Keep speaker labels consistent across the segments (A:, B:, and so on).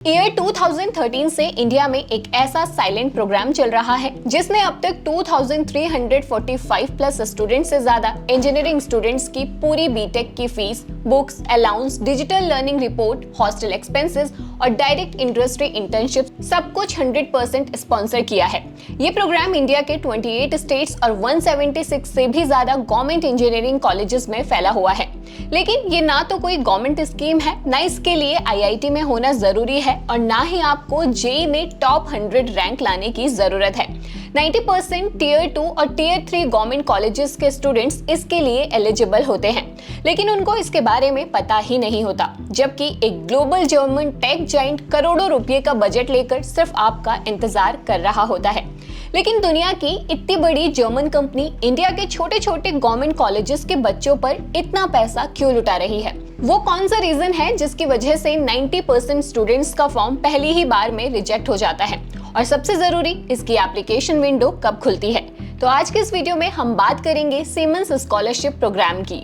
A: Year 2013 से India में एक ऐसा साइलेंट प्रोग्राम चल रहा है जिसने अब तक 2345 प्लस स्टूडेंट से ज्यादा इंजीनियरिंग स्टूडेंट्स की पूरी बीटेक की fees, books, allowance, digital learning report, hostel expenses और डायरेक्ट इंडस्ट्री इंटर्नशिप सब कुछ 100% स्पॉन्सर किया है। ये प्रोग्राम इंडिया के 28 स्टेट्स और 176 से भी ज्यादा गवर्नमेंट इंजीनियरिंग कॉलेजेस में फैला हुआ है। लेकिन ये ना तो कोई गवर्नमेंट स्कीम है, ना इसके लिए आईआईटी में होना जरूरी है और ना ही आपको जेईई में टॉप 100 रैंक लाने की जरूरत है। 90% टीयर 2 और टीयर 3 गवर्नमेंट कॉलेजेस के स्टूडेंट्स इसके लिए एलिजिबल होते हैं, लेकिन उनको इसके बारे में पता ही नहीं होता। जबकि एक ग्लोबल जर्मन टेक जाइंट करोड़ों रुपए का बजट लेकर सिर्फ आपका इंतजार कर रहा होता है। लेकिन दुनिया की इतनी बड़ी जर्मन कंपनी इंडिया के छोटे छोटे गवर्नमेंट कॉलेजेस के बच्चों पर इतना पैसा क्यों लुटा रही है? वो कौन सा रीजन है जिसकी वजह से 90% स्टूडेंट्स का फॉर्म पहली ही बार में रिजेक्ट हो जाता है? और सबसे जरूरी, इसकी एप्लीकेशन विंडो कब खुलती है? तो आज के इस वीडियो में हम बात करेंगे सीमेंस स्कॉलरशिप प्रोग्राम की।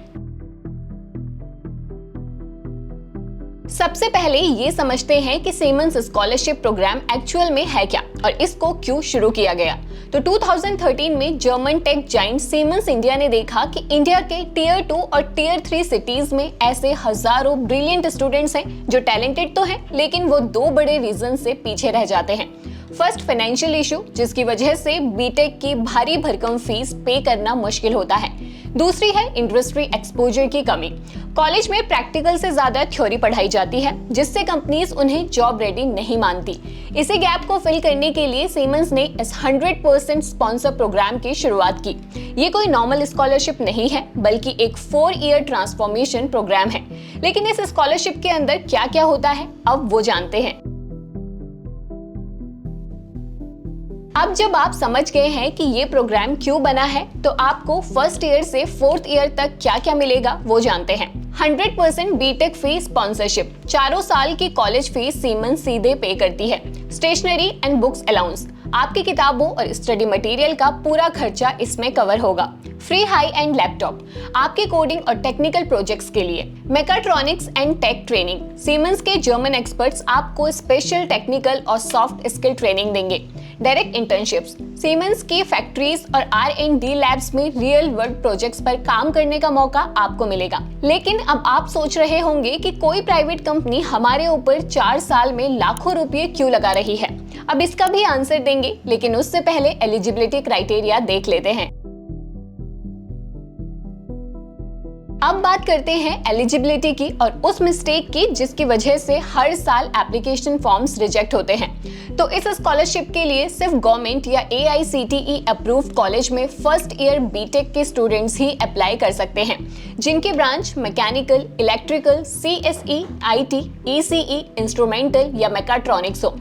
A: सबसे पहले ये समझते हैं कि सीमेंस स्कॉलरशिप प्रोग्राम एक्चुअल में है क्या और इसको क्यों शुरू किया गया। तो 2013 में German tech giant siemens India ने देखा कि इंडिया के टीयर 2 और टीयर 3 सिटीज में ऐसे हजारों ब्रिलियंट स्टूडेंट्स हैं जो टैलेंटेड तो हैं, लेकिन वो दो बड़े रीजन से पीछे रह जाते हैं। फर्स्ट, फाइनेंशियल इशू, जिसकी वजह से बीटेक की भारी भरकम फीस पे करना मुश्किल होता है। दूसरी है इंडस्ट्री एक्सपोजर की कमी। कॉलेज में प्रैक्टिकल से ज्यादा थ्योरी पढ़ाई जाती है, जिससे कंपनीज उन्हें जॉब रेडी नहीं मानती। इसी गैप को फिल करने के लिए सीमेंस ने इस 100% स्पॉन्सर प्रोग्राम की शुरुआत की। ये कोई नॉर्मल स्कॉलरशिप नहीं है, बल्कि एक 4 ईयर ट्रांसफॉर्मेशन प्रोग्राम है। लेकिन इस स्कॉलरशिप के अंदर क्या क्या होता है, अब वो जानते हैं। अब जब आप समझ गए हैं कि ये प्रोग्राम क्यों बना है, तो आपको फर्स्ट ईयर से 4th ईयर तक क्या क्या मिलेगा वो जानते हैं। 100% बीटेक फीस स्पॉन्सरशिप, 4 साल की कॉलेज फीस सीमेंस सीधे पे करती है। स्टेशनरी एंड बुक्स अलाउंस, आपकी किताबों और स्टडी मटेरियल का पूरा खर्चा इसमें कवर होगा। फ्री हाई एंड लैपटॉप, आपके कोडिंग और टेक्निकल प्रोजेक्ट्स के लिए। Mechatronics and take training, siemens के जर्मन एक्सपर्ट्स आपको स्पेशल टेक्निकल और सॉफ्ट स्किल ट्रेनिंग देंगे। डायरेक्ट इंटर्नशिप्स, सीमेंस की फैक्ट्रीज और R&D लैब्स में रियल वर्ल्ड प्रोजेक्ट्स पर काम करने का मौका आपको मिलेगा। लेकिन अब आप सोच रहे होंगे कि कोई प्राइवेट कंपनी हमारे ऊपर 4 साल में लाखों रुपए क्यों लगा रही है? अब इसका भी आंसर देंगे, लेकिन उससे पहले एलिजिबिलिटी क्राइटेरिया देख लेते हैं। अब बात करते हैं एलिजिबिलिटी की और उस मिस्टेक की जिसकी वजह से हर साल एप्लीकेशन फॉर्म्स रिजेक्ट होते हैं। तो इस स्कॉलरशिप के लिए सिर्फ गवर्नमेंट या AICTE अप्रूव्ड कॉलेज में फर्स्ट ईयर बीटेक के स्टूडेंट्स ही अप्लाई कर सकते हैं, जिनकी branch mechanical, electrical, CSE, IT, ECE, instrumental या मैकाट्रॉनिक्स हो।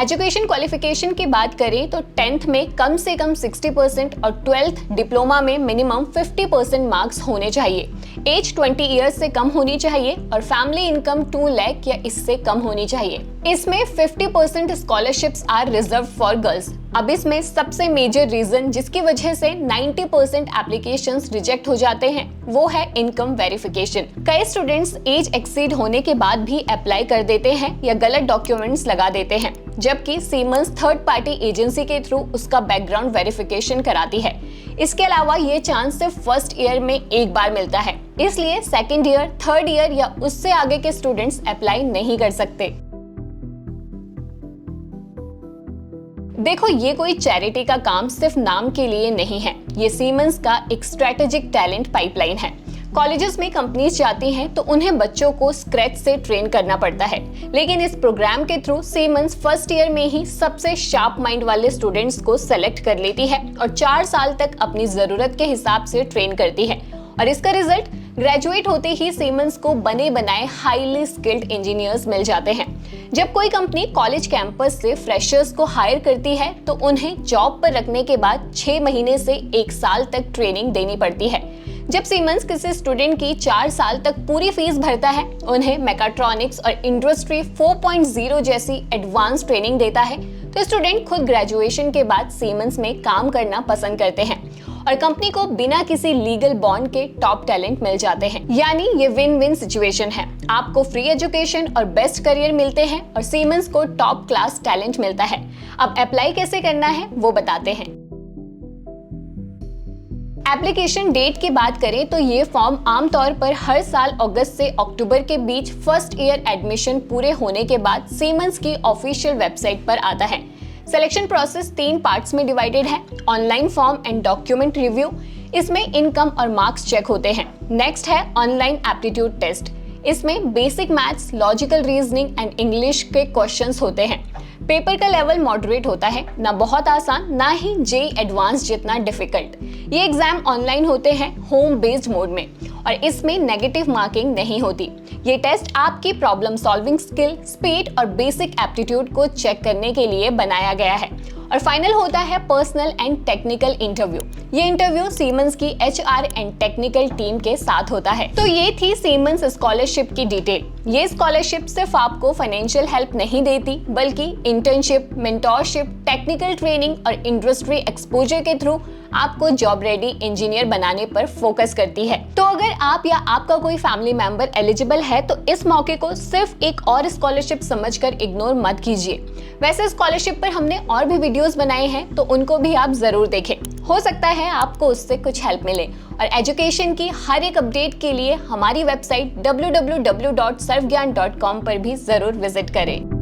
A: एजुकेशन क्वालिफिकेशन की बात करें तो 10th में कम से कम 60% और 12th डिप्लोमा में मिनिमम 50% मार्क्स होने चाहिए। एज 20 ईयर्स से कम होनी चाहिए और फैमिली इनकम 2 लाख या इससे कम होनी चाहिए। इसमें 50% scholarships are reserve for girls. अब इसमें सबसे मेजर रीजन जिसकी वजह से 90% एप्लीकेशंस रिजेक्ट हो जाते हैं, वो है इनकम वेरिफिकेशन। कई स्टूडेंट्स एज एक्सीड होने के बाद भी अप्लाई कर देते हैं या गलत डॉक्यूमेंट्स लगा देते हैं, जबकि सीमेंस थर्ड पार्टी एजेंसी के थ्रू उसका बैकग्राउंड वेरिफिकेशन कराती है। इसके अलावा ये चांस सिर्फ फर्स्ट ईयर में एक बार मिलता है, इसलिए सेकंड ईयर, थर्ड ईयर या उससे आगे के स्टूडेंट्स अप्लाई नहीं कर सकते। देखो, ये कोई चैरिटी का काम सिर्फ नाम के लिए नहीं है, ये सीमेंस का एक स्ट्रेटेजिक टैलेंट पाइपलाइन है। कॉलेजेस में कंपनीज जाती हैं तो उन्हें बच्चों को स्क्रैच से ट्रेन करना पड़ता है, लेकिन इस प्रोग्राम के थ्रू सीमेंस फर्स्ट ईयर में ही सबसे शार्प माइंड वाले स्टूडेंट्स को सेलेक्ट कर लेती है और 4 साल तक अपनी जरूरत के हिसाब से ट्रेन करती है। और इसका रिजल्ट, ग्रेजुएट होते ही सीमेंस को बने बनाए हाईली स्किल्ड इंजीनियर्स मिल जाते हैं। जब कोई कंपनी कॉलेज कैंपस से फ्रेशर्स को हायर करती है तो उन्हें जॉब पर रखने के बाद 6 महीने से 1 साल तक ट्रेनिंग देनी पड़ती है। जब सीमेंस किसी स्टूडेंट की 4 साल तक पूरी फीस भरता है, उन्हें मैकाट्रॉनिक्स और इंडस्ट्री 4.0 जैसी एडवांस ट्रेनिंग देता है, तो स्टूडेंट खुद ग्रेजुएशन के बाद सीमेंस में काम करना पसंद करते हैं। और कंपनी को बिना किसी लीगल बॉन्ड के टॉप टैलेंट मिल जाते हैं। यानी ये विन विन सिचुएशन है। आपको फ्री एजुकेशन और बेस्ट करियर मिलते हैं और सीमेंस को टॉप क्लास टैलेंट मिलता है। अब अप्लाई कैसे करना है वो बताते हैं। एप्लीकेशन डेट की बात करें तो ये फॉर्म आमतौर पर हर साल अगस्त से अक्टूबर के बीच फर्स्ट ईयर एडमिशन पूरे होने के बाद सीमेंस की ऑफिशियल वेबसाइट पर आता है। सिलेक्शन प्रोसेस 3 पार्ट्स में डिवाइडेड है। Online form and document review, इसमें इनकम और मार्क्स चेक होते हैं। नेक्स्ट है ऑनलाइन एप्टीट्यूड टेस्ट, इसमें basic maths, logical reasoning and English के क्वेश्चंस होते हैं। पेपर का लेवल मॉडरेट होता है, ना बहुत आसान ना ही जेईई एडवांस जितना डिफिकल्ट। ये एग्जाम ऑनलाइन होते हैं होम बेस्ड मोड में और इसमें नेगेटिव मार्किंग नहीं होती। ये टेस्ट आपकी प्रॉब्लम सॉल्विंग स्किल, स्पीड और बेसिक एप्टीट्यूड को चेक करने के लिए बनाया गया है। और फाइनल होता है पर्सनल एंड टेक्निकल इंटरव्यू। ये इंटरव्यू सीमेंस की एचआर एंड टेक्निकल टीम के साथ होता है। तो ये थी सीमेंस स्कॉलरशिप की डिटेल। ये स्कॉलरशिप सिर्फ आपको फाइनेंशियल हेल्प नहीं देती, बल्कि इंटर्नशिप, मेंटोरशिप, टेक्निकल ट्रेनिंग और इंडस्ट्री एक्सपोजर के थ्रू आपको जॉब रेडी इंजीनियर बनाने पर फोकस करती है। तो अगर आप या आपका कोई फैमिली मेंबर एलिजिबल है तो इस मौके को सिर्फ एक और स्कॉलरशिप समझकर इग्नोर मत कीजिए। वैसे स्कॉलरशिप पर हमने और भी वीडियोस बनाए हैं, तो उनको भी आप जरूर देखें। हो सकता है आपको उससे कुछ हेल्प मिले। और एजुकेशन की हर एक अपडेट के लिए हमारी वेबसाइट www.sarvgyan.com पर भी जरूर विजिट करें।